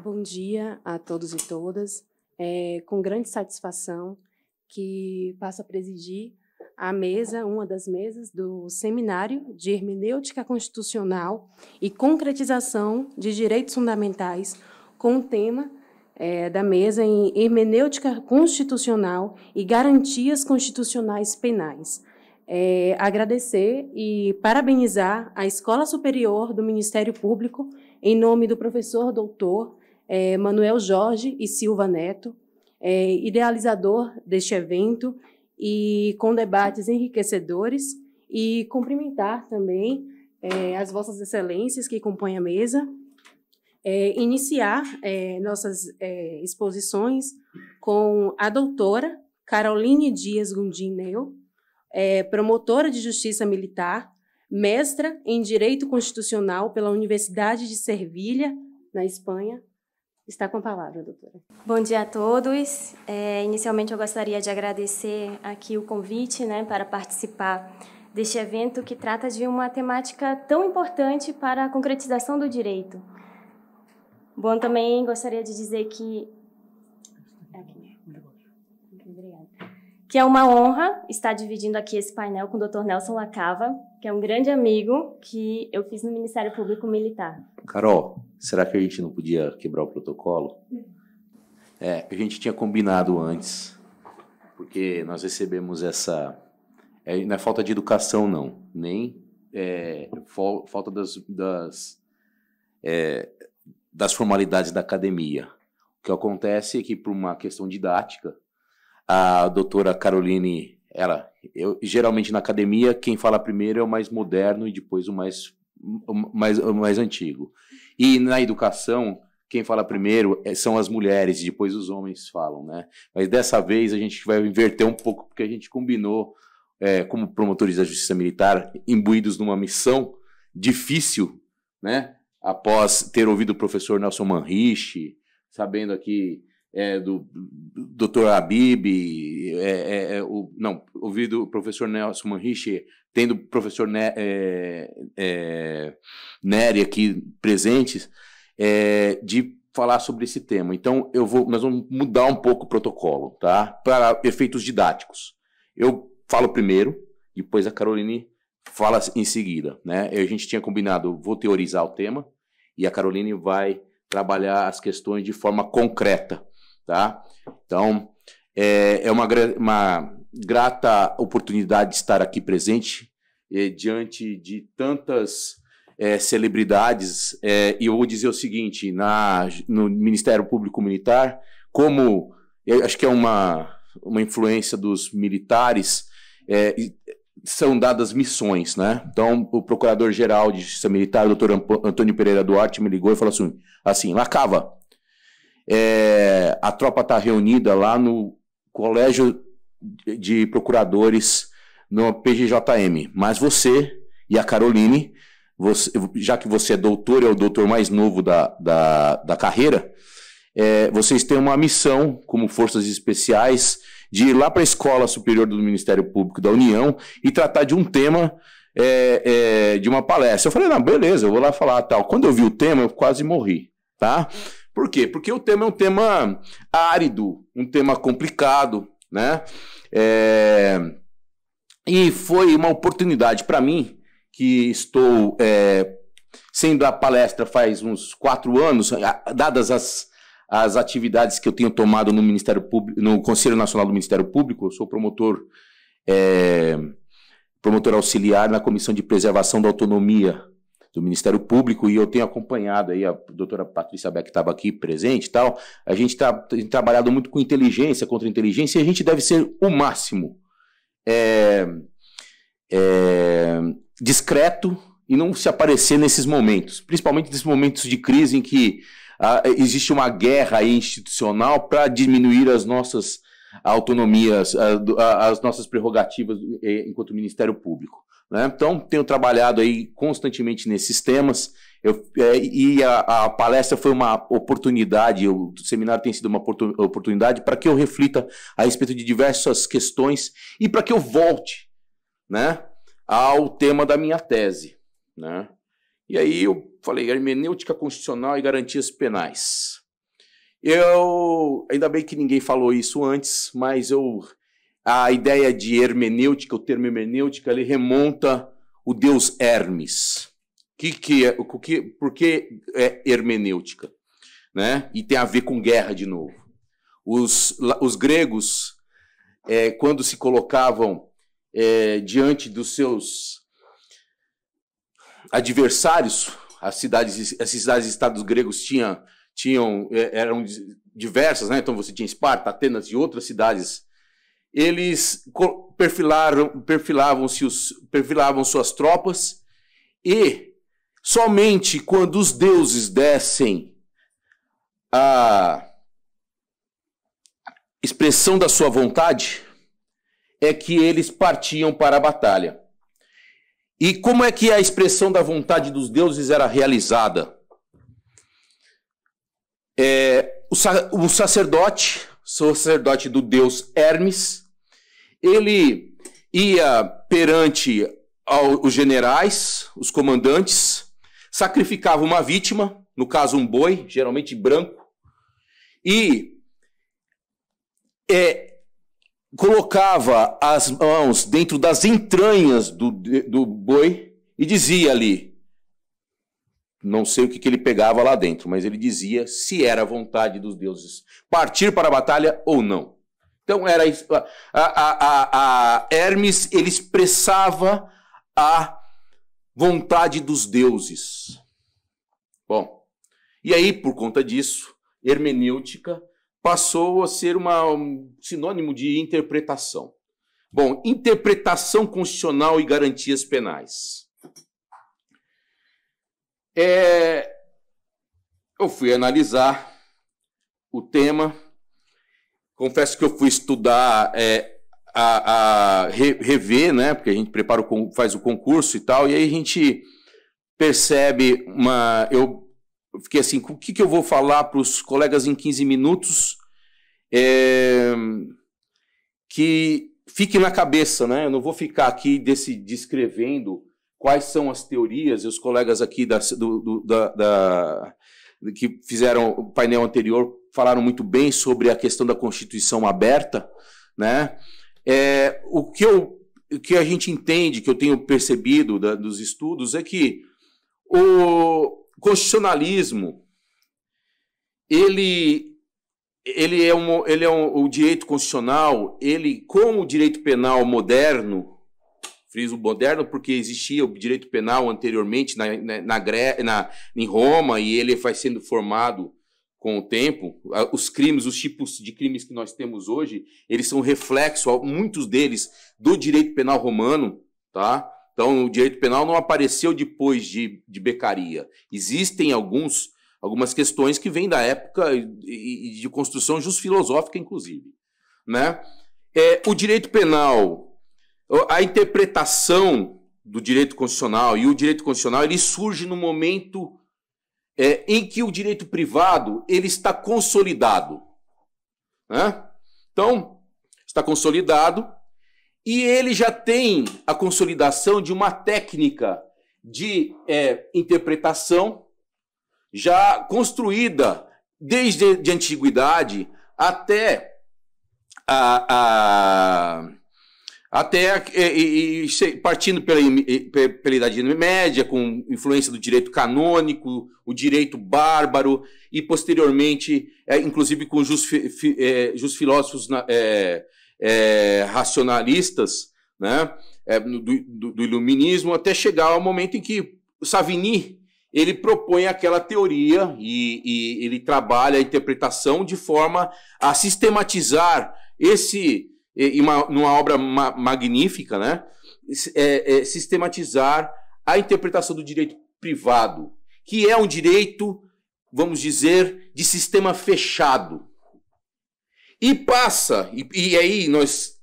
Bom dia a todos e todas. É com grande satisfação que passo a presidir a mesa, uma das mesas do Seminário de Hermenêutica Constitucional e Concretização de Direitos Fundamentais, com o tema da mesa em Hermenêutica Constitucional e Garantias Constitucionais Penais. Agradecer e parabenizar a Escola Superior do Ministério Público, em nome do professor doutor Manuel Jorge e Silva Neto, idealizador deste evento e com debates enriquecedores, e cumprimentar também as vossas excelências que compõem a mesa, iniciar nossas exposições com a doutora Caroline Dias Gundineu, promotora de Justiça Militar, mestra em Direito Constitucional pela Universidade de Sevilha, na Espanha. Está com a palavra, doutora. Bom dia a todos. Inicialmente, eu gostaria de agradecer aqui o convite, para participar deste evento que trata de uma temática tão importante para a concretização do direito. Bom, também gostaria de dizer que é uma honra estar dividindo aqui esse painel com o Dr. Nelson Lacava, que é um grande amigo que eu fiz no Ministério Público Militar. Carol, será que a gente não podia quebrar o protocolo? A gente tinha combinado antes, porque nós recebemos essa... não é falta de educação, não, nem falta das formalidades da academia. O que acontece é que, por uma questão didática, a doutora Caroline, geralmente na academia, quem fala primeiro é o mais moderno e depois o mais antigo. E na educação, quem fala primeiro são as mulheres e depois os homens falam, né? Mas dessa vez a gente vai inverter um pouco, porque a gente combinou, como promotores da Justiça Militar, imbuídos numa missão difícil, né? Após ter ouvido o professor Nelson Manriche, sabendo aqui do Dr. Habib, ouvido o professor Nelson Manriche, tendo o professor Nery aqui presentes, de falar sobre esse tema. Então, nós vamos mudar um pouco o protocolo, tá? Para efeitos didáticos. Eu falo primeiro, depois a Caroline fala em seguida, né? A gente tinha combinado, vou teorizar o tema, e a Caroline vai trabalhar as questões de forma concreta, tá? Então, é uma grata oportunidade de estar aqui presente, diante de tantas celebridades, e eu vou dizer o seguinte, no Ministério Público Militar, como eu acho que é uma influência dos militares, são dadas missões, né? Então, o Procurador-Geral de Justiça Militar, o Dr. Antônio Pereira Duarte, me ligou e falou assim, Lacava, a tropa está reunida lá no Colégio de Procuradores, no PGJM, mas você e a Caroline, já que você é doutor, é o doutor mais novo da carreira, vocês têm uma missão como forças especiais de ir lá para a Escola Superior do Ministério Público da União e tratar de um tema, de uma palestra. Eu falei, não, beleza, eu vou lá falar tal. Quando eu vi o tema, eu quase morri, tá? Por quê? Porque o tema é um tema árido, um tema complicado, né? E foi uma oportunidade para mim, que estou sendo a palestra faz uns 4 anos, dadas as atividades que eu tenho tomado no Ministério Público, no Conselho Nacional do Ministério Público. Eu sou promotor auxiliar na Comissão de Preservação da Autonomia do Ministério Público, e eu tenho acompanhado aí a doutora Patrícia Beck, que estava aqui presente e tal. A gente tem trabalhado muito com inteligência, contra inteligência, e a gente deve ser o máximo discreto e não se aparecer nesses momentos, principalmente nesses momentos de crise em que existe uma guerra aí institucional para diminuir as nossas autonomias, as nossas prerrogativas enquanto Ministério Público, né? Então, tenho trabalhado aí constantemente nesses temas, e a palestra foi uma oportunidade, o seminário tem sido uma oportunidade para que eu reflita a respeito de diversas questões e para que eu volte, né, ao tema da minha tese, né? E aí eu falei, hermenêutica constitucional e garantias penais. Ainda bem que ninguém falou isso antes, mas a ideia de hermenêutica, o termo hermenêutica, ele remonta o deus Hermes. Por que é hermenêutica? Né? E tem a ver com guerra de novo. Os gregos, quando se colocavam diante dos seus adversários, as cidades-estados gregos eram diversas, né? Então você tinha Esparta, Atenas e outras cidades. Eles perfilavam suas tropas, e somente quando os deuses dessem a expressão da sua vontade é que eles partiam para a batalha. E como é que a expressão da vontade dos deuses era realizada? O sacerdote do deus Hermes, ele ia perante os generais, os comandantes, sacrificava uma vítima, no caso um boi, geralmente branco, e colocava as mãos dentro das entranhas do boi e dizia ali, não sei o que ele pegava lá dentro, mas ele dizia se era a vontade dos deuses partir para a batalha ou não. Então era isso. A Hermes, ele expressava a vontade dos deuses. Bom, e aí por conta disso, hermenêutica passou a ser um sinônimo de interpretação. Bom, interpretação constitucional e garantias penais. Eu fui analisar o tema, confesso que eu fui estudar, rever, né, porque a gente faz o concurso e tal, e aí a gente percebe eu fiquei assim, o que eu vou falar para os colegas em 15 minutos que fique na cabeça, né? Eu não vou ficar aqui descrevendo quais são as teorias, e os colegas aqui que fizeram o painel anterior falaram muito bem sobre a questão da Constituição aberta, né? O que a gente entende, que eu tenho percebido dos estudos, é que o constitucionalismo, o direito constitucional, como o direito penal moderno, friso moderno porque existia o direito penal anteriormente em Roma, e ele vai sendo formado com o tempo. Os tipos de crimes que nós temos hoje, eles são reflexo, muitos deles, do direito penal romano, tá? Então, o direito penal não apareceu depois de Beccaria. Existem algumas questões que vêm da época e de construção jusfilosófica, inclusive, né? O direito penal, a interpretação do direito constitucional, e o direito constitucional, ele surge no momento em que o direito privado ele está consolidado, né? Então, está consolidado, e ele já tem a consolidação de uma técnica de interpretação já construída desde a antiguidade até partindo pela Idade Média, com influência do direito canônico, o direito bárbaro, e posteriormente, inclusive com filósofos racionalistas, né, do iluminismo, até chegar ao momento em que Savigny ele propõe aquela teoria e ele trabalha a interpretação de forma a sistematizar numa obra magnífica, né, sistematizar a interpretação do direito privado, que é um direito, vamos dizer, de sistema fechado. E aí nós,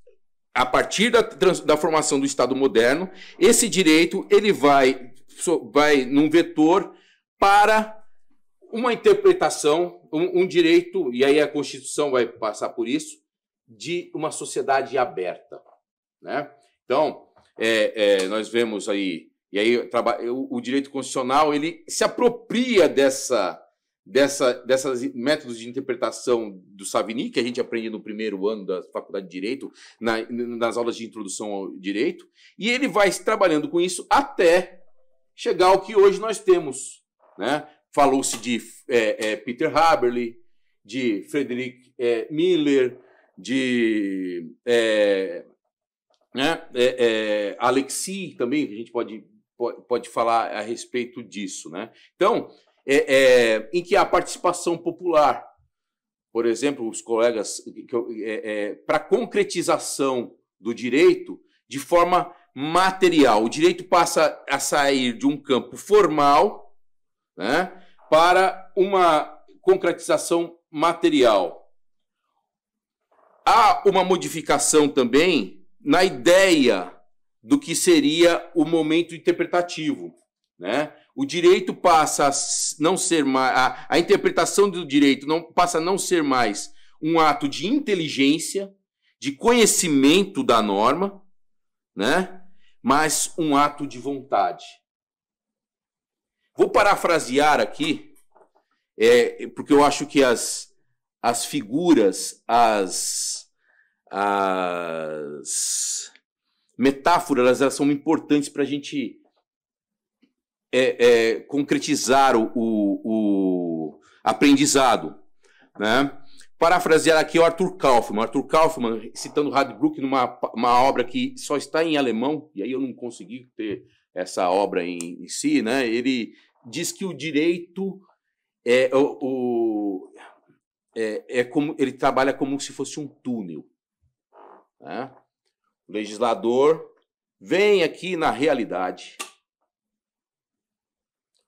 a partir da formação do Estado moderno, esse direito ele vai num vetor para uma interpretação, um direito, e aí a Constituição vai passar por isso, de uma sociedade aberta, né? Então, nós vemos aí, e aí o direito constitucional ele se apropria dessas métodos de interpretação do Savigny, que a gente aprende no primeiro ano da Faculdade de Direito, nas aulas de introdução ao direito, e ele vai trabalhando com isso até chegar ao que hoje nós temos, né? Falou-se de Peter Haberle, de Friedrich Miller, de Alexis também, que a gente pode falar a respeito disso, né? Então, em que há participação popular, por exemplo, os colegas, para concretização do direito de forma material. O direito passa a sair de um campo formal, né, para uma concretização material. Há uma modificação também na ideia do que seria o momento interpretativo, né? O direito passa a não ser mais... A interpretação do direito passa a não ser mais um ato de inteligência, de conhecimento da norma, né? Mas um ato de vontade. Vou parafrasear aqui, porque eu acho que as figuras, as metáforas, elas são importantes para a gente concretizar o aprendizado, né? Parafrasear aqui o Arthur Kaufmann. Arthur Kaufmann, citando Radbruch numa obra que só está em alemão, e aí eu não consegui ter essa obra em si, né? Ele diz que o direito como ele trabalha como se fosse um túnel, né? O legislador vem aqui na realidade,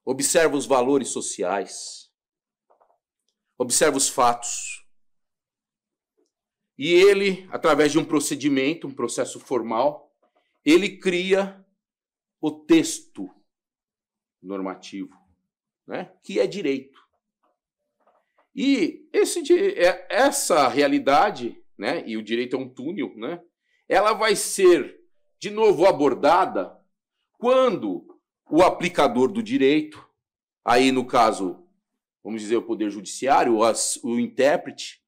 observa os valores sociais, observa os fatos, e ele, através de um procedimento, um processo formal, ele cria o texto normativo, né, que é direito. E essa realidade, né, e o direito é um túnel, né, ela vai ser, de novo, abordada quando o aplicador do direito, aí no caso, vamos dizer, o Poder Judiciário, o intérprete,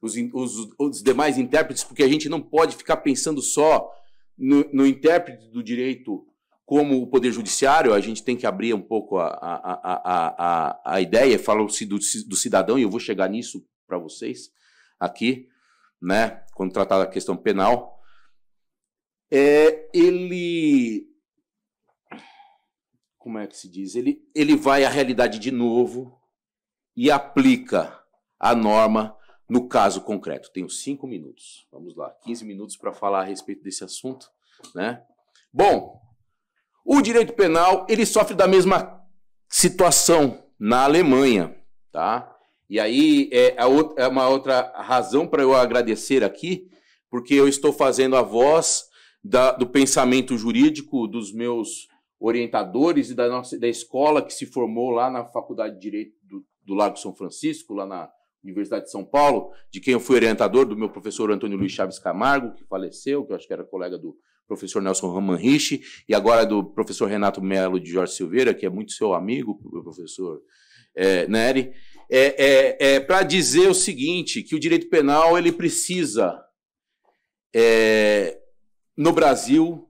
os demais intérpretes, porque a gente não pode ficar pensando só no intérprete do direito como o Poder Judiciário, a gente tem que abrir um pouco a ideia, falou-se do cidadão, e eu vou chegar nisso para vocês aqui, né, quando tratar da questão penal. Como é que se diz? Ele vai à realidade de novo e aplica a norma no caso concreto. Tenho 5 minutos. Vamos lá, 15 minutos para falar a respeito desse assunto, né? Bom, o direito penal, ele sofre da mesma situação na Alemanha, tá? E aí é uma outra razão para eu agradecer aqui, porque eu estou fazendo a voz do pensamento jurídico dos meus orientadores e da escola que se formou lá na Faculdade de Direito do Largo São Francisco, lá na Universidade de São Paulo, de quem eu fui orientador, do meu professor Antônio Luiz Chaves Camargo, que faleceu, que eu acho que era colega do professor Nelson Ramanrich, e agora do professor Renato Melo de Jorge Silveira, que é muito seu amigo, o professor Nery, para dizer o seguinte, que o direito penal ele precisa, no Brasil,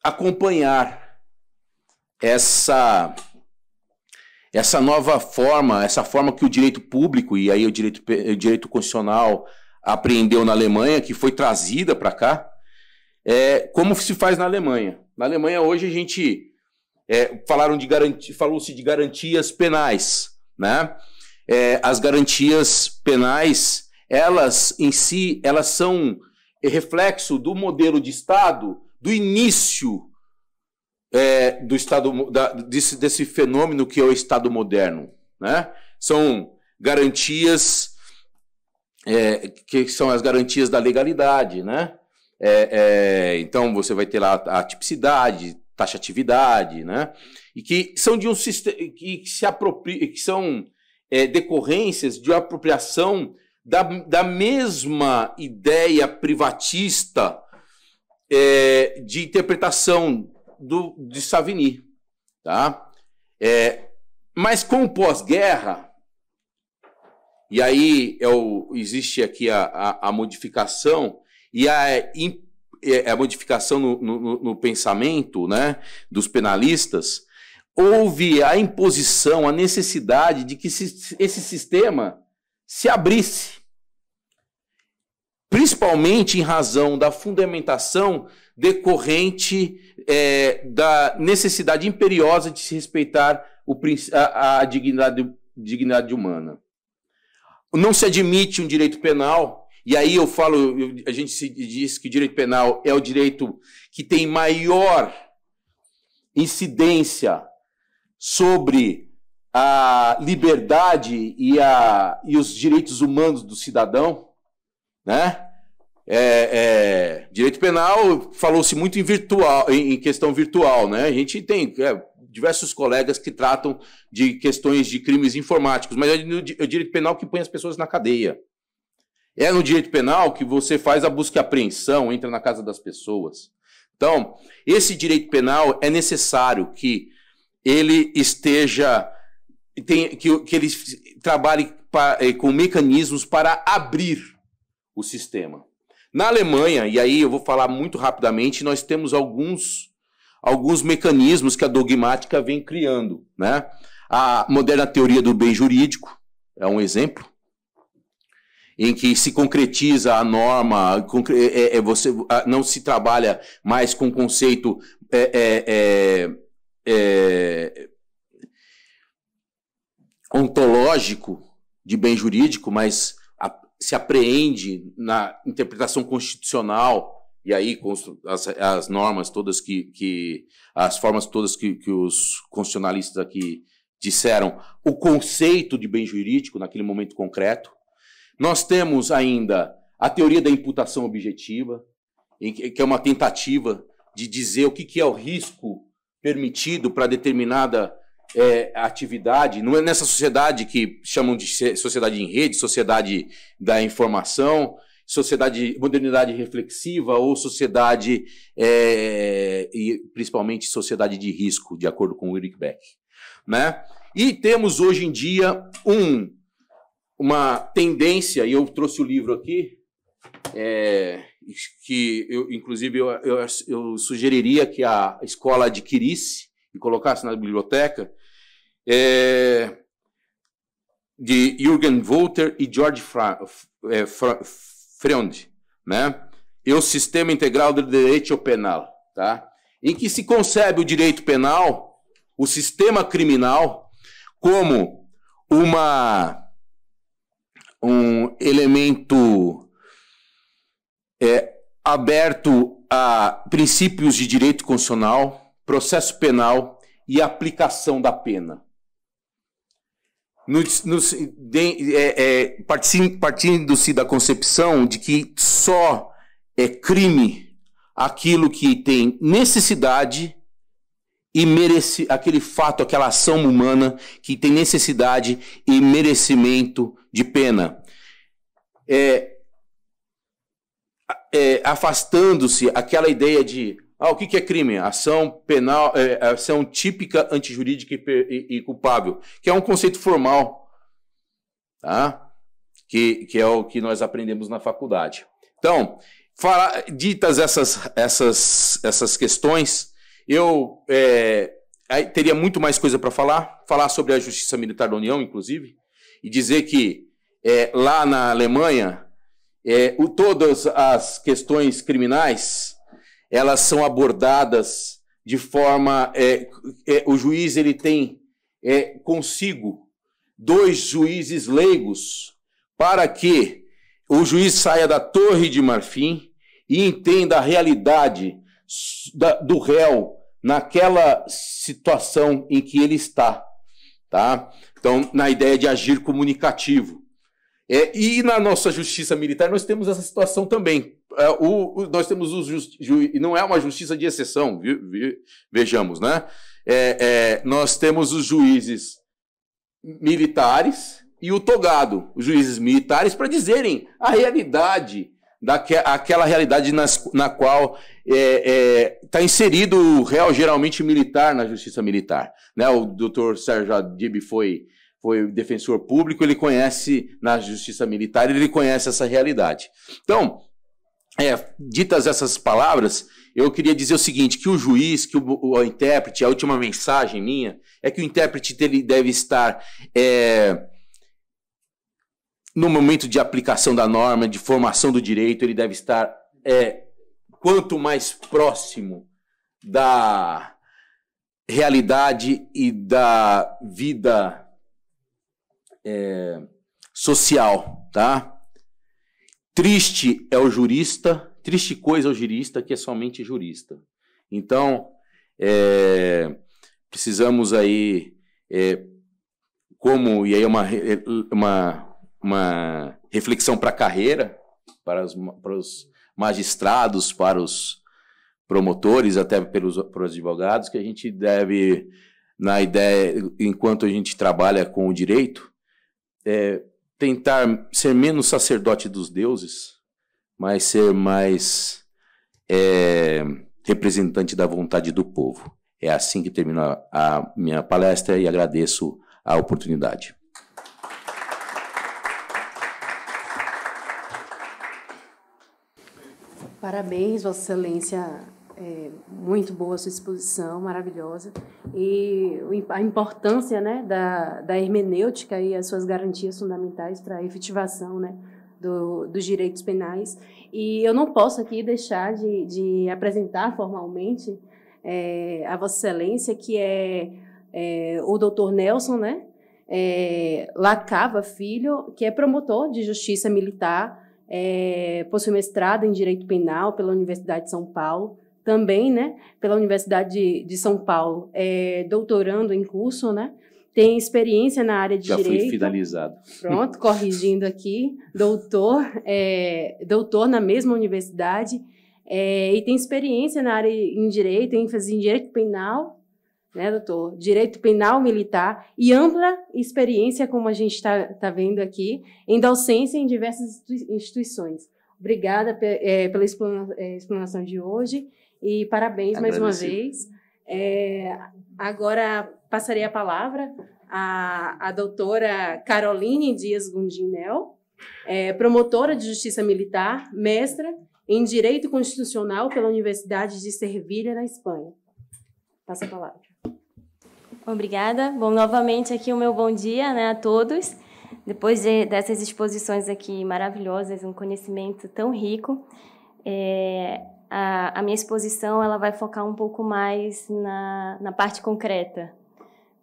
acompanhar essa nova forma, essa forma que o direito público e aí o direito constitucional apreendeu na Alemanha, que foi trazida para cá, como se faz na Alemanha. Na Alemanha hoje a gente falou-se de garantias penais, né? As garantias penais, elas em si, elas são reflexo do modelo de Estado, do início do Estado, desse fenômeno que é o Estado moderno, né? São garantias que são as garantias da legalidade, né? Então você vai ter lá a tipicidade, taxatividade, né? E que são de um sistema que são decorrências de apropriação da mesma ideia privatista de interpretação de Savigny, tá? Mas com o pós-guerra, e aí existe aqui a modificação, e a modificação no pensamento, né, dos penalistas, houve a imposição, a necessidade de que esse sistema se abrisse, principalmente em razão da fundamentação decorrente da necessidade imperiosa de se respeitar a dignidade humana. Não se admite um direito penal, e aí a gente diz que o direito penal é o direito que tem maior incidência sobre a liberdade e os direitos humanos do cidadão, né? Direito penal, falou-se muito em questão virtual, né? A gente tem diversos colegas que tratam de questões de crimes informáticos, mas é o direito penal que põe as pessoas na cadeia. É no direito penal que você faz a busca e apreensão, entra na casa das pessoas. Então, esse direito penal é necessário que ele que ele trabalhe com mecanismos para abrir o sistema. Na Alemanha, e aí eu vou falar muito rapidamente, nós temos alguns mecanismos que a dogmática vem criando, né? A moderna teoria do bem jurídico é um exemplo, em que se concretiza a norma, você não se trabalha mais com o conceito ontológico de bem jurídico, mas se apreende na interpretação constitucional, e aí com as normas todas as formas todas que os constitucionalistas aqui disseram, o conceito de bem jurídico naquele momento concreto. Nós temos ainda a teoria da imputação objetiva, que é uma tentativa de dizer o que é o risco permitido para determinada atividade. Não é nessa sociedade que chamam de sociedade em rede, sociedade da informação, modernidade reflexiva ou sociedade, e principalmente sociedade de risco, de acordo com o Ulrich Beck, né? E temos hoje em dia uma tendência, e eu trouxe o livro aqui, que inclusive eu sugeriria que a escola adquirisse e colocasse na biblioteca, de Jürgen Wolter e George Freund, né? O Sistema Integral do Direito Penal, tá? Em que se concebe o direito penal, o sistema criminal, como um elemento aberto a princípios de direito constitucional, processo penal e aplicação da pena. Partindo-se da concepção de que só é crime aquilo que tem necessidade e merece, aquele fato, aquela ação humana que tem necessidade e merecimento de pena. Afastando-se aquela ideia de o que é crime? Ação penal, ação típica, antijurídica e culpável, que é um conceito formal, tá? Que é o que nós aprendemos na faculdade. Então, ditas essas questões, eu teria muito mais coisa para falar sobre a Justiça Militar da União, inclusive, e dizer que lá na Alemanha, todas as questões criminais, elas são abordadas de forma... o juiz ele tem consigo 2 juízes leigos para que o juiz saia da Torre de Marfim e entenda a realidade do réu naquela situação em que ele está. Tá? Então, na ideia de agir comunicativo. E na nossa justiça militar nós temos essa situação também. Nós temos não é uma justiça de exceção, vejamos, né? Nós temos os juízes militares e o togado, os juízes militares, para dizerem a realidade daquela realidade na qual está inserido o réu geralmente militar na justiça militar. Né? O doutor Sérgio Adib foi defensor público, ele conhece na justiça militar, ele conhece essa realidade. Então, ditas essas palavras, eu queria dizer o seguinte, que o juiz, que o intérprete, a última mensagem minha, é que o intérprete ele deve estar no momento de aplicação da norma, de formação do direito, ele deve estar quanto mais próximo da realidade e da vida social, tá? Triste é o jurista, triste coisa é o jurista que é somente jurista. Então, precisamos aí, e aí uma reflexão para a carreira, para os magistrados, para os promotores, até para os advogados, que a gente deve, na ideia, enquanto a gente trabalha com o direito, tentar ser menos sacerdote dos deuses, mas ser mais representante da vontade do povo. É assim que termina a minha palestra e agradeço a oportunidade. Parabéns, Vossa Excelência. Muito boa a sua exposição, maravilhosa. E a importância, né, da hermenêutica e as suas garantias fundamentais para a efetivação, né, dos direitos penais. E eu não posso aqui deixar de apresentar formalmente a Vossa Excelência, que é o doutor Nelson, né, Lacava Filho, que é promotor de justiça militar, possui mestrado em Direito Penal pela Universidade de São Paulo, também, né, pela Universidade de São Paulo, doutorando em curso, né, tem experiência na área de Direito. Já fui finalizado. Pronto, corrigindo aqui, doutor na mesma universidade, e tem experiência na área em Direito, ênfase em Direito Penal, né, doutor? Direito Penal Militar e ampla experiência, como a gente está vendo aqui, em docência em diversas instituições. Obrigada pela explanação de hoje e parabéns mais uma vez. Agora passarei a palavra à doutora Caroline Dias Gundinel, promotora de Justiça Militar, mestra em Direito Constitucional pela Universidade de Sevilha, na Espanha. Passa a palavra. Obrigada. Bom, novamente aqui o meu bom dia, né, a todos. Depois dessas exposições aqui maravilhosas, um conhecimento tão rico, a minha exposição ela vai focar um pouco mais na parte concreta.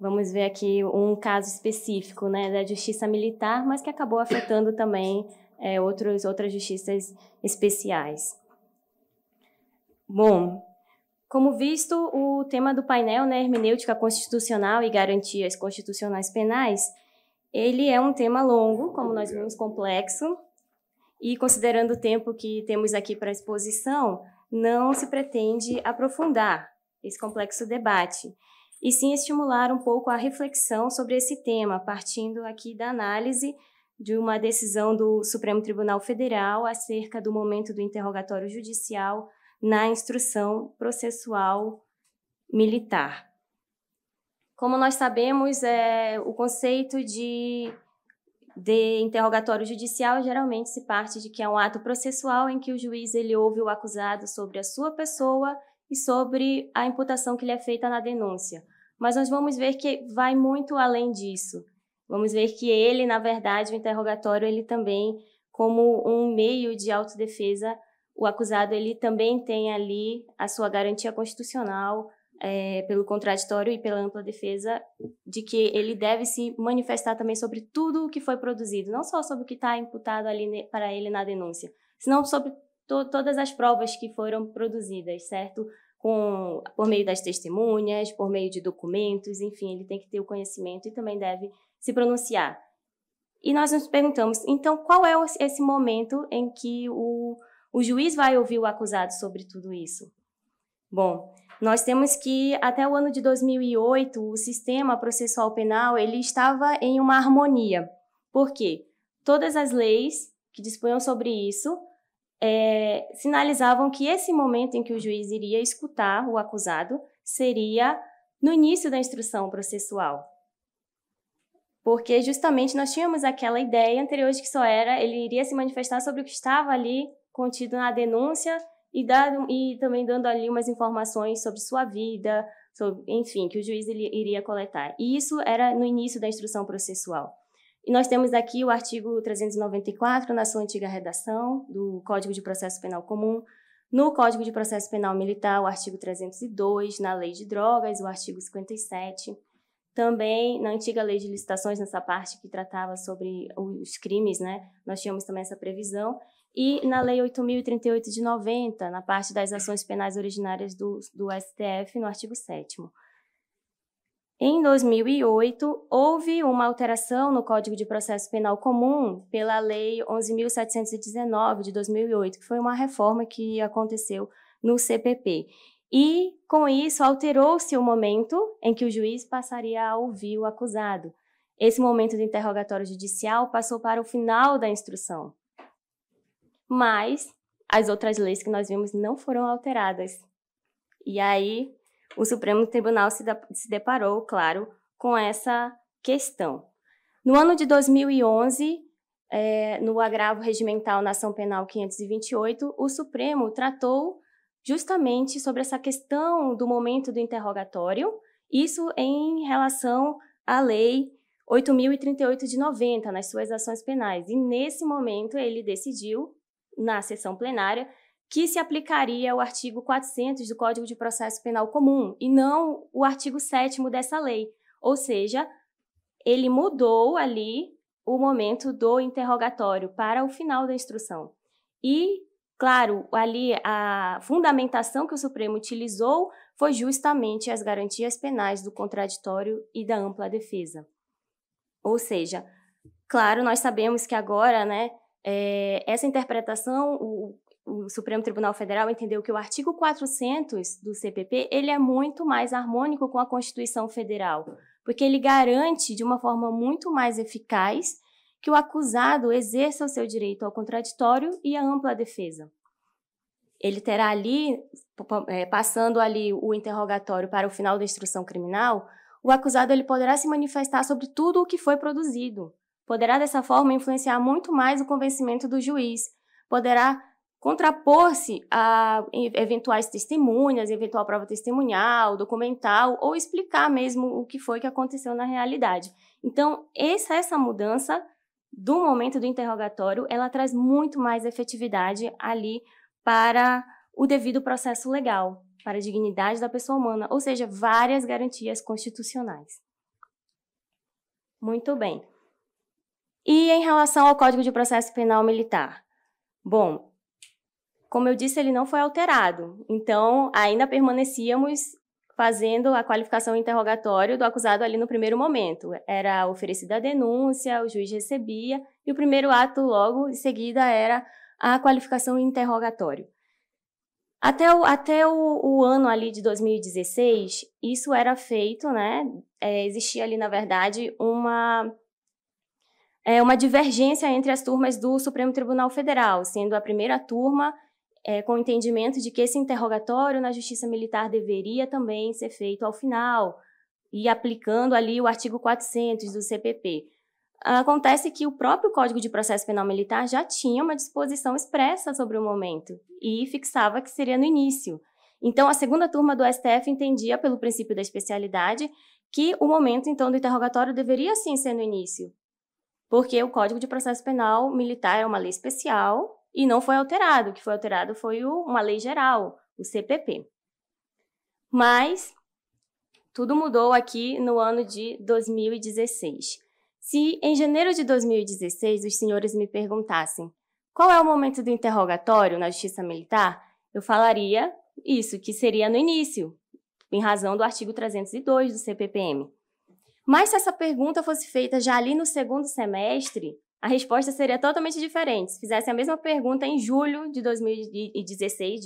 Vamos ver aqui um caso específico, né, da justiça militar, mas que acabou afetando também outras justiças especiais. Bom, como visto, o tema do painel, né, hermenêutica constitucional e garantias constitucionais penais, ele é um tema longo, como nós vimos, complexo, e considerando o tempo que temos aqui para a exposição, não se pretende aprofundar esse complexo debate, e sim estimular um pouco a reflexão sobre esse tema, partindo aqui da análise de uma decisão do Supremo Tribunal Federal acerca do momento do interrogatório judicial na instrução processual militar. Como nós sabemos, o conceito de interrogatório judicial geralmente se parte de que é um ato processual em que o juiz ele ouve o acusado sobre a sua pessoa e sobre a imputação que lhe é feita na denúncia. Mas nós vamos ver que vai muito além disso. Vamos ver que ele, na verdade, o interrogatório, ele também, como um meio de autodefesa, o acusado ele também tem ali a sua garantia constitucional pelo contraditório e pela ampla defesa de que ele deve se manifestar também sobre tudo o que foi produzido, não só sobre o que está imputado ali para ele na denúncia, senão sobre todas as provas que foram produzidas, certo? Por meio das testemunhas, por meio de documentos, enfim, ele tem que ter o conhecimento e também deve se pronunciar. E nós nos perguntamos, então, qual é esse momento em que o juiz vai ouvir o acusado sobre tudo isso? Bom, nós temos que, até o ano de 2008, o sistema processual penal ele estava em uma harmonia. Por quê? Todas as leis que dispunham sobre isso sinalizavam que esse momento em que o juiz iria escutar o acusado seria no início da instrução processual. Porque justamente nós tínhamos aquela ideia anterior de que ele iria se manifestar sobre o que estava ali contido na denúncia e também dando ali umas informações sobre sua vida, enfim, que o juiz iria coletar. E isso era no início da instrução processual. E nós temos aqui o artigo 394, na sua antiga redação, do Código de Processo Penal Comum, no Código de Processo Penal Militar, o artigo 302, na Lei de Drogas, o artigo 57, também na antiga Lei de Licitações, nessa parte que tratava sobre os crimes, né, nós tínhamos também essa previsão, e na Lei 8.038 de 90, na parte das ações penais originárias do STF, no artigo 7º. Em 2008, houve uma alteração no Código de Processo Penal Comum pela Lei 11.719 de 2008, que foi uma reforma que aconteceu no CPP. E, com isso, alterou-se o momento em que o juiz passaria a ouvir o acusado. Esse momento do interrogatório judicial passou para o final da instrução. Mas as outras leis que nós vimos não foram alteradas. E aí o Supremo Tribunal se deparou, claro, com essa questão. No ano de 2011, no agravo regimental na ação penal 528, o Supremo tratou justamente sobre essa questão do momento do interrogatório, isso em relação à Lei 8.038 de 90, nas suas ações penais. E, nesse momento, ele decidiu, na sessão plenária, que se aplicaria o artigo 400 do Código de Processo Penal Comum e não o artigo 7º dessa lei. Ou seja, ele mudou ali o momento do interrogatório para o final da instrução. E, claro, ali a fundamentação que o Supremo utilizou foi justamente as garantias penais do contraditório e da ampla defesa. Ou seja, claro, nós sabemos que agora, né, essa interpretação, o Supremo Tribunal Federal entendeu que o artigo 400 do CPP ele é muito mais harmônico com a Constituição Federal, porque ele garante de uma forma muito mais eficaz que o acusado exerça o seu direito ao contraditório e à ampla defesa. Ele terá ali, passando ali o interrogatório para o final da instrução criminal, o acusado ele poderá se manifestar sobre tudo o que foi produzido. Poderá, dessa forma, influenciar muito mais o convencimento do juiz. Poderá contrapor-se a eventuais testemunhas, eventual prova testemunhal, documental, ou explicar mesmo o que foi que aconteceu na realidade. Então, essa mudança do momento do interrogatório, ela traz muito mais efetividade ali para o devido processo legal, para a dignidade da pessoa humana, ou seja, várias garantias constitucionais. Muito bem. E em relação ao Código de Processo Penal Militar? Bom, como eu disse, ele não foi alterado, então ainda permanecíamos fazendo a qualificação interrogatório do acusado ali no primeiro momento. Era oferecida a denúncia, o juiz recebia, e o primeiro ato logo em seguida era a qualificação interrogatório. Até o ano ali de 2016, isso era feito, né? Existia ali, na verdade, uma divergência entre as turmas do Supremo Tribunal Federal, sendo a primeira turma com o entendimento de que esse interrogatório na Justiça Militar deveria também ser feito ao final, e aplicando ali o artigo 400 do CPP. Acontece que o próprio Código de Processo Penal Militar já tinha uma disposição expressa sobre o momento e fixava que seria no início. Então, a segunda turma do STF entendia, pelo princípio da especialidade, que o momento, então, do interrogatório deveria, sim, ser no início, porque o Código de Processo Penal Militar é uma lei especial e não foi alterado. O que foi alterado foi uma lei geral, o CPP. Mas tudo mudou aqui no ano de 2016. Se em janeiro de 2016 os senhores me perguntassem qual é o momento do interrogatório na Justiça Militar, eu falaria isso, que seria no início, em razão do artigo 302 do CPPM. Mas se essa pergunta fosse feita já ali no segundo semestre, a resposta seria totalmente diferente. Se fizesse a mesma pergunta em julho de 2016,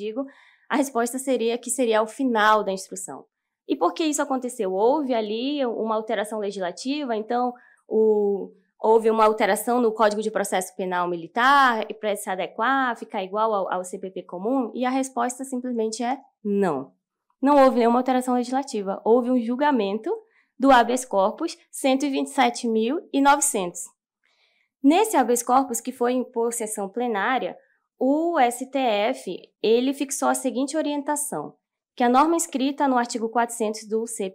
a resposta seria que seria ao final da instrução. E por que isso aconteceu? Houve ali uma alteração legislativa, então o houve uma alteração no Código de Processo Penal Militar para se adequar, ficar igual ao CPP comum? E a resposta simplesmente é não. Não houve nenhuma alteração legislativa. Houve um julgamento do habeas corpus 127.900. Nesse habeas corpus, que foi por sessão plenária, o STF ele fixou a seguinte orientação, que a norma inscrita no artigo 400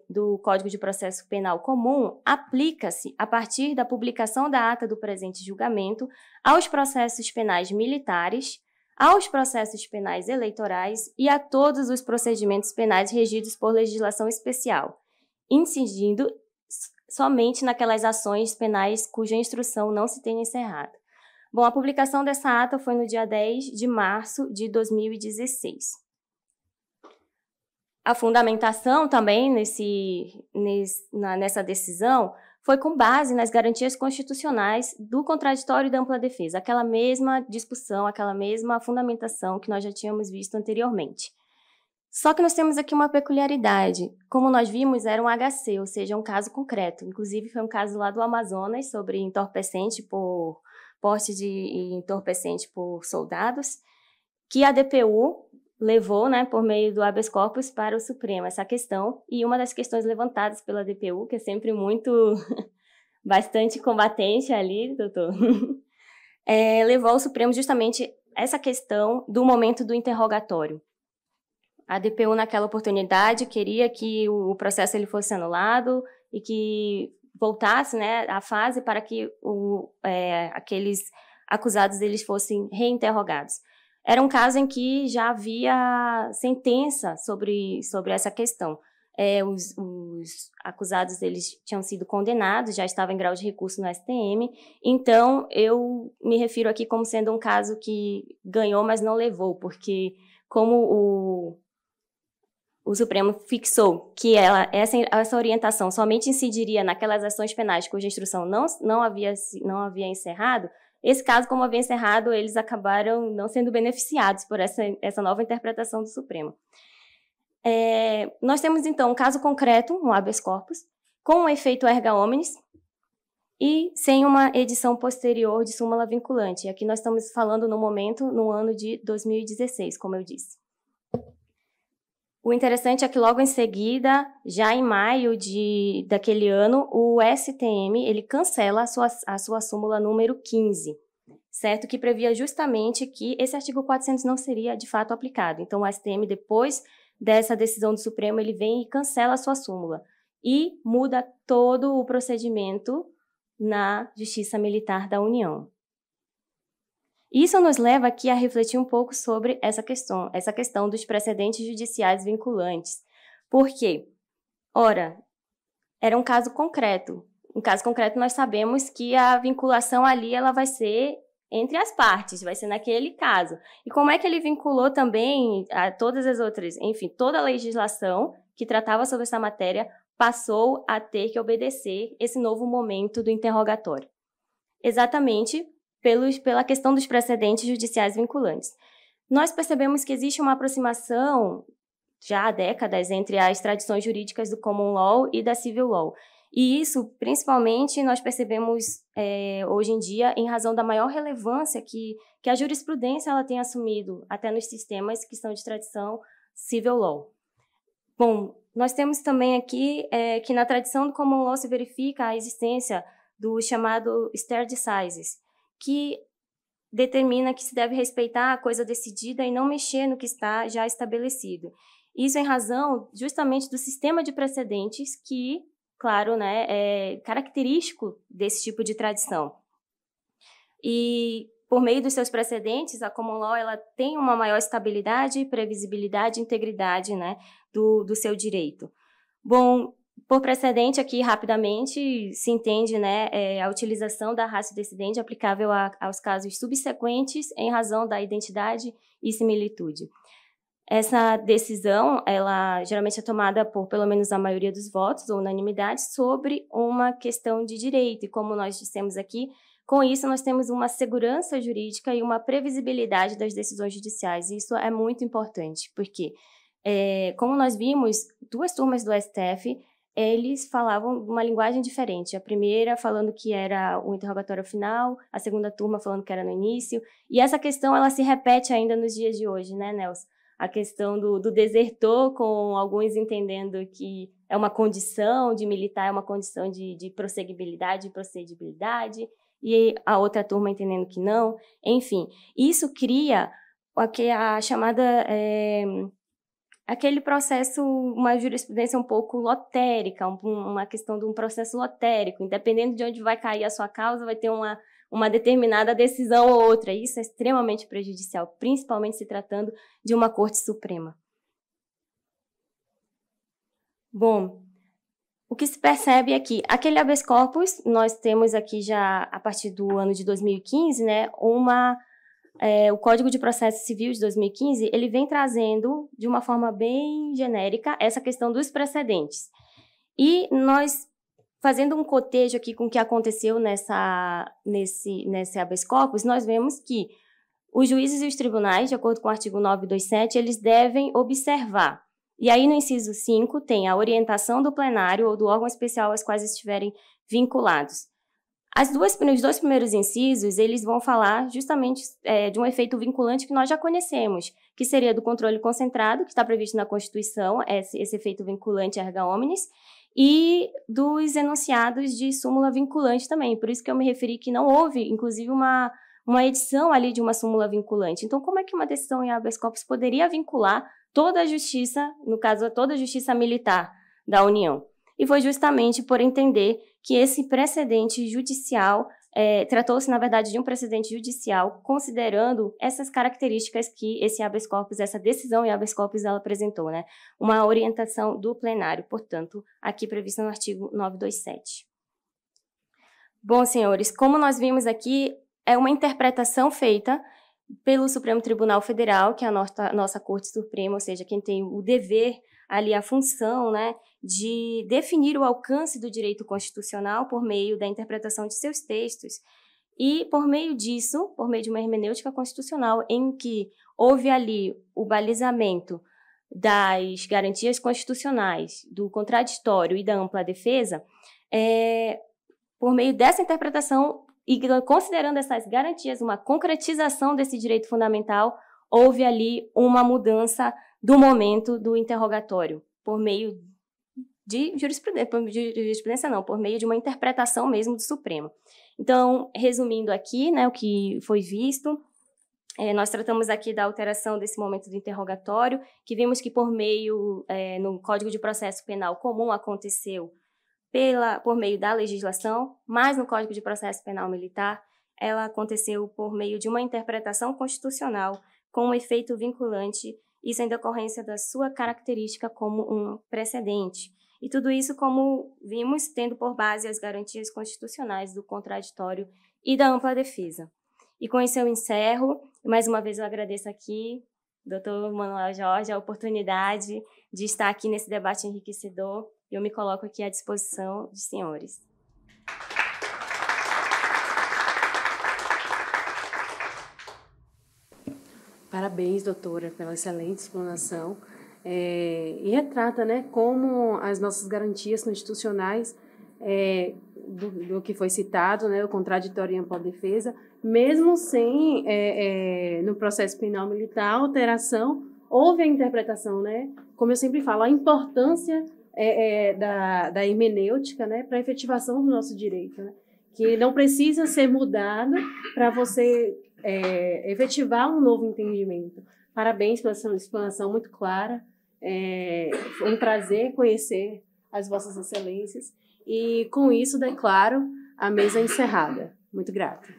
do Código de Processo Penal Comum aplica-se a partir da publicação da ata do presente julgamento aos processos penais militares, aos processos penais eleitorais e a todos os procedimentos penais regidos por legislação especial, incidindo somente naquelas ações penais cuja instrução não se tenha encerrado. Bom, a publicação dessa ata foi no dia 10 de março de 2016. A fundamentação também nessa decisão foi com base nas garantias constitucionais do contraditório e da ampla defesa, aquela mesma discussão, aquela mesma fundamentação que nós já tínhamos visto anteriormente. Só que nós temos aqui uma peculiaridade. Como nós vimos, era um HC, ou seja, um caso concreto. Inclusive, foi um caso lá do Amazonas sobre entorpecente por porte de entorpecente por soldados, que a DPU levou, né, por meio do habeas corpus para o Supremo essa questão, e uma das questões levantadas pela DPU, que é sempre bastante combatente ali, doutor, levou ao Supremo justamente essa questão do momento do interrogatório. A DPU, naquela oportunidade, queria que o processo ele fosse anulado e que voltasse, né, a fase para que aqueles acusados eles fossem reinterrogados. Era um caso em que já havia sentença sobre essa questão. Os acusados eles tinham sido condenados, já estavam em grau de recurso no STM, então eu me refiro aqui como sendo um caso que ganhou, mas não levou, porque como o Supremo fixou que essa orientação somente incidiria naquelas ações penais cuja instrução não havia encerrado, esse caso, como havia encerrado, eles acabaram não sendo beneficiados por essa nova interpretação do Supremo. Nós temos, então, um caso concreto, um habeas corpus, com um efeito erga omnes e sem uma edição posterior de súmula vinculante. Aqui nós estamos falando no ano de 2016, como eu disse. O interessante é que logo em seguida, já em maio daquele ano, o STM ele cancela a sua súmula número 15, certo? Que previa justamente que esse artigo 400 não seria de fato aplicado. Então o STM, depois dessa decisão do Supremo, ele vem e cancela a sua súmula e muda todo o procedimento na Justiça Militar da União. Isso nos leva aqui a refletir um pouco sobre essa questão dos precedentes judiciais vinculantes. Por quê? Ora, era um caso concreto. Em caso concreto, nós sabemos que a vinculação ali ela vai ser entre as partes, vai ser naquele caso. E como é que ele vinculou também a todas as outras, enfim, toda a legislação que tratava sobre essa matéria passou a ter que obedecer esse novo momento do interrogatório. Exatamente pela questão dos precedentes judiciais vinculantes. Nós percebemos que existe uma aproximação, já há décadas, entre as tradições jurídicas do Common Law e da Civil Law. E isso, principalmente, nós percebemos hoje em dia em razão da maior relevância que a jurisprudência ela tem assumido até nos sistemas que são de tradição Civil Law. Bom, nós temos também aqui que na tradição do Common Law se verifica a existência do chamado stare decisis, que determina que se deve respeitar a coisa decidida e não mexer no que está já estabelecido. Isso em razão justamente do sistema de precedentes que, claro, né, é característico desse tipo de tradição. E, por meio dos seus precedentes, a Common Law ela tem uma maior estabilidade, previsibilidade e integridade, né, do seu direito. Bom, por precedente, aqui, rapidamente, se entende, né, a utilização da ratio decidendi aplicável aos casos subsequentes em razão da identidade e similitude. Essa decisão, ela geralmente é tomada por pelo menos a maioria dos votos, ou unanimidade, sobre uma questão de direito. E como nós dissemos aqui, com isso nós temos uma segurança jurídica e uma previsibilidade das decisões judiciais. Isso é muito importante, porque, como nós vimos, 2 turmas do STF eles falavam uma linguagem diferente. A primeira falando que era o interrogatório final, a segunda turma falando que era no início. E essa questão ela se repete ainda nos dias de hoje, né, Nelson? A questão do desertor, com alguns entendendo que é uma condição de militar, é uma condição de prosseguibilidade, de procedibilidade, e a outra turma entendendo que não. Enfim, isso cria a chamada... aquele processo, uma jurisprudência um pouco lotérica, uma questão de um processo lotérico. Independendo de onde vai cair a sua causa, vai ter uma determinada decisão ou outra. Isso é extremamente prejudicial, principalmente se tratando de uma Corte Suprema. Bom, o que se percebe é que aquele habeas corpus, nós temos aqui já, a partir do ano de 2015, né, o Código de Processo Civil de 2015, ele vem trazendo, de uma forma bem genérica, essa questão dos precedentes. E nós, fazendo um cotejo aqui com o que aconteceu nesse habeas corpus, nós vemos que os juízes e os tribunais, de acordo com o artigo 927, eles devem observar. E aí, no inciso 5, tem a orientação do plenário ou do órgão especial aos quais estiverem vinculados. Os dois primeiros incisos, eles vão falar justamente de um efeito vinculante que nós já conhecemos, que seria do controle concentrado, que está previsto na Constituição, esse efeito vinculante erga omnes, e dos enunciados de súmula vinculante também. Por isso que eu me referi que não houve, inclusive, uma edição ali de uma súmula vinculante. Então, como é que uma decisão em habeas corpus poderia vincular toda a justiça, no caso, toda a justiça militar da União? E foi justamente por entender que esse precedente judicial, tratou-se, na verdade, de um precedente judicial, considerando essas características que esse habeas corpus, essa decisão em habeas corpus, ela apresentou, né? Uma orientação do plenário, portanto, aqui prevista no artigo 927. Bom, senhores, como nós vimos aqui, é uma interpretação feita pelo Supremo Tribunal Federal, que é a nossa Corte Suprema, ou seja, quem tem o dever ali, a função, né, de definir o alcance do direito constitucional por meio da interpretação de seus textos. E, por meio disso, por meio de uma hermenêutica constitucional, em que houve ali o balizamento das garantias constitucionais, do contraditório e da ampla defesa, por meio dessa interpretação, e considerando essas garantias, uma concretização desse direito fundamental, houve ali uma mudança do momento do interrogatório, por meio de jurisprudência não, por meio de uma interpretação mesmo do Supremo. Então, resumindo aqui, né, o que foi visto, nós tratamos aqui da alteração desse momento do interrogatório, que vimos que por meio, no Código de Processo Penal comum aconteceu por meio da legislação, mas no Código de Processo Penal Militar, ela aconteceu por meio de uma interpretação constitucional com um efeito vinculante, isso em decorrência da sua característica como um precedente. E tudo isso, como vimos, tendo por base as garantias constitucionais do contraditório e da ampla defesa. E com isso eu encerro. Mais uma vez eu agradeço aqui, Dr. Manuel Jorge, a oportunidade de estar aqui nesse debate enriquecedor. Eu me coloco aqui à disposição dos senhores. Parabéns, doutora, pela excelente explanação. E retrata, né, como as nossas garantias constitucionais, do que foi citado, né, o contraditório e ampla defesa, mesmo sem, no processo penal militar, alteração, houve a interpretação, né? Como eu sempre falo, a importância da hermenêutica, né, para a efetivação do nosso direito, né? Que não precisa ser mudado para você efetivar um novo entendimento. Parabéns pela sua explanação muito clara. Foi um prazer conhecer as vossas excelências. E, com isso, declaro a mesa encerrada. Muito grata.